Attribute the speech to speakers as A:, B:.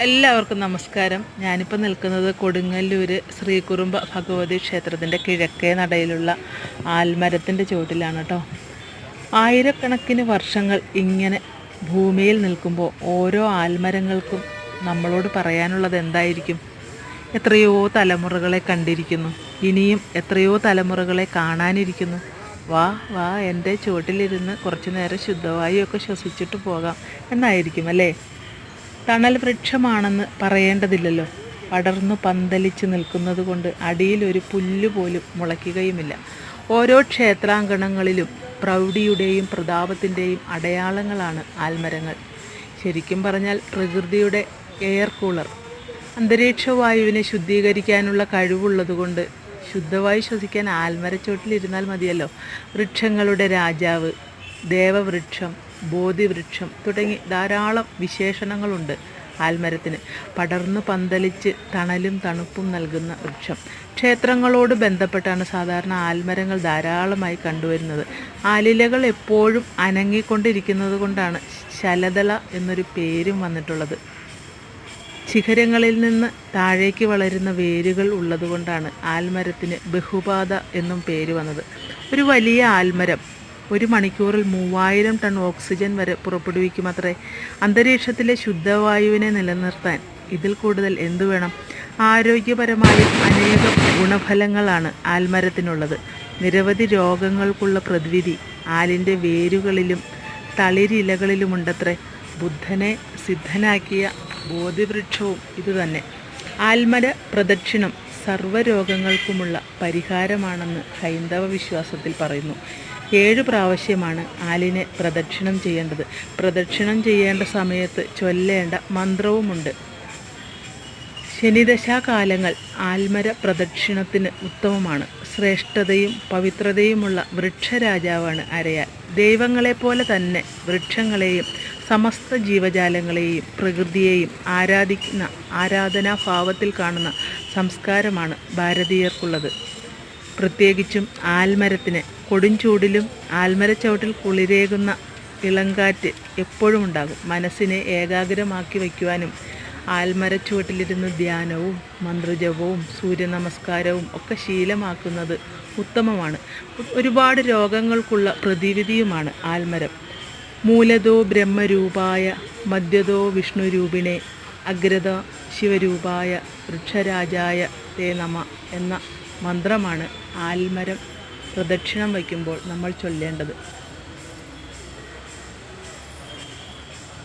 A: എല്ലാവർക്കും നമസ്കാരം. ഞാനിപ്പോൾ നിൽക്കുന്നത് കൊടുങ്ങല്ലൂർ ശ്രീകുറുമ്പ ഭഗവതി ക്ഷേത്രത്തിൻ്റെ കിഴക്കേ നടയിലുള്ള ആൽമരത്തിൻ്റെ ചുവട്ടിലാണ് കേട്ടോ. ആയിരക്കണക്കിന് വർഷങ്ങൾ ഇങ്ങനെ ഭൂമിയിൽ നിൽക്കുമ്പോൾ ഓരോ ആൽമരങ്ങൾക്കും നമ്മളോട് പറയാനുള്ളത് എന്തായിരിക്കും? എത്രയോ തലമുറകളെ കണ്ടിരിക്കുന്നു, ഇനിയും എത്രയോ തലമുറകളെ കാണാനിരിക്കുന്നു. വാ വാ എൻ്റെ ചുവട്ടിലിരുന്ന് കുറച്ചു നേരം ശുദ്ധവായുവൊക്കെ ശ്വസിച്ചിട്ട് പോകാം എന്നായിരിക്കും അല്ലേ? തണൽ വൃക്ഷമാണെന്ന് പറയേണ്ടതില്ലല്ലോ. പടർന്നു പന്തലിച്ച് നിൽക്കുന്നത് കൊണ്ട് അടിയിൽ ഒരു പുല്ല് പോലും മുളയ്ക്കുകയുമില്ല. ഓരോ ക്ഷേത്രാങ്കണങ്ങളിലും പ്രൗഢിയുടെയും പ്രതാപത്തിൻ്റെയും അടയാളങ്ങളാണ് ആൽമരങ്ങൾ. ശരിക്കും പറഞ്ഞാൽ പ്രകൃതിയുടെ എയർ കൂളർ. അന്തരീക്ഷവായുവിനെ ശുദ്ധീകരിക്കാനുള്ള കഴിവുള്ളതുകൊണ്ട് ശുദ്ധവായു ശ്വസിക്കാൻ ആൽമരച്ചോട്ടിലിരുന്നാൽ മതിയല്ലോ. വൃക്ഷങ്ങളുടെ രാജാവ്, ദേവവൃക്ഷം, ബോധിവൃക്ഷം തുടങ്ങി ധാരാളം വിശേഷണങ്ങളുണ്ട് ആൽമരത്തിന്. പടർന്നു പന്തലിച്ച് തണലും തണുപ്പും നൽകുന്ന വൃക്ഷം. ക്ഷേത്രങ്ങളോട് ബന്ധപ്പെട്ടാണ് സാധാരണ ആൽമരങ്ങൾ ധാരാളമായി കണ്ടുവരുന്നത്. ആലിലകൾ എപ്പോഴും അനങ്ങിക്കൊണ്ടിരിക്കുന്നത് കൊണ്ടാണ് ശലദള എന്നൊരു പേരും വന്നിട്ടുള്ളത്. ശിഖരങ്ങളിൽ നിന്ന് താഴേക്ക് വളരുന്ന വേരുകൾ ഉള്ളതുകൊണ്ടാണ് ആൽമരത്തിന് ബഹുപാത എന്നും പേര് വന്നത്. ഒരു വലിയ ആൽമരം 1 മണിക്കൂറിൽ 3000 ടൺ ഓക്സിജൻ വരെ പുറപ്പെടുവിക്കുമത്രേ. അന്തരീക്ഷത്തിലെ ശുദ്ധവായുവിനെ നിലനിർത്താൻ ഇതിൽ കൂടുതൽ എന്തു വേണം? ആരോഗ്യപരമായ അനേകം ഗുണഫലങ്ങളാണ് ആൽമരത്തിനുള്ളത്. നിരവധി രോഗങ്ങൾക്കുള്ള പ്രതിവിധി ആലിൻ്റെ വേരുകളിലും തളിരിലകളിലുമുണ്ടത്രേ. ബുദ്ധനെ സിദ്ധനാക്കിയ ബോധിവൃക്ഷവും ഇതുതന്നെ. ആൽമര പ്രദക്ഷിണം സർവ്വരോഗങ്ങൾക്കുമുള്ള പരിഹാരമാണെന്ന് ഹൈന്ദവ വിശ്വാസത്തിൽ പറയുന്നു. 7 പ്രാവശ്യമാണ് ആലിനെ പ്രദക്ഷിണം ചെയ്യേണ്ടത്. പ്രദക്ഷിണം ചെയ്യേണ്ട സമയത്ത് ചൊല്ലേണ്ട മന്ത്രവുമുണ്ട്. ശനിദശാകാലങ്ങൾ ആൽമര പ്രദക്ഷിണത്തിന് ഉത്തമമാണ്. ശ്രേഷ്ഠതയും പവിത്രതയുമുള്ള വൃക്ഷരാജാവാണ് അരയാൽ. ദൈവങ്ങളെപ്പോലെ തന്നെ വൃക്ഷങ്ങളെയും സമസ്ത ജീവജാലങ്ങളെയും പ്രകൃതിയെയും ആരാധിക്കുന്ന ആരാധനാഭാവത്തിൽ കാണുന്ന സംസ്കാരമാണ് ഭാരതീയർക്കുള്ളത്. പ്രത്യേകിച്ചും ആൽമരത്തിന് കൊടുംചൂടിലും ആൽമരച്ചവട്ടിൽ കുളിരേകുന്ന ഇളങ്കാറ്റ് എപ്പോഴും ഉണ്ടാകും. മനസ്സിനെ ഏകാഗ്രമാക്കി വയ്ക്കുവാനും ആൽമരച്ചുവട്ടിലിരുന്ന് ധ്യാനവും മന്ത്രജപവും സൂര്യനമസ്കാരവും ഒക്കെ ശീലമാക്കുന്നത് ഉത്തമമാണ്. ഒരുപാട് രോഗങ്ങൾക്കുള്ള പ്രതിവിധിയുമാണ് ആൽമരം. മൂലതോ ബ്രഹ്മരൂപായ മധ്യതോ വിഷ്ണുരൂപിണേ അഗ്രത ശിവരൂപായ വൃക്ഷരാജായ തേ നമ എന്ന മന്ത്രമാണ് ആൽമരം പ്രദക്ഷിണം വയ്ക്കുമ്പോൾ നമ്മൾ ചൊല്ലേണ്ടത്.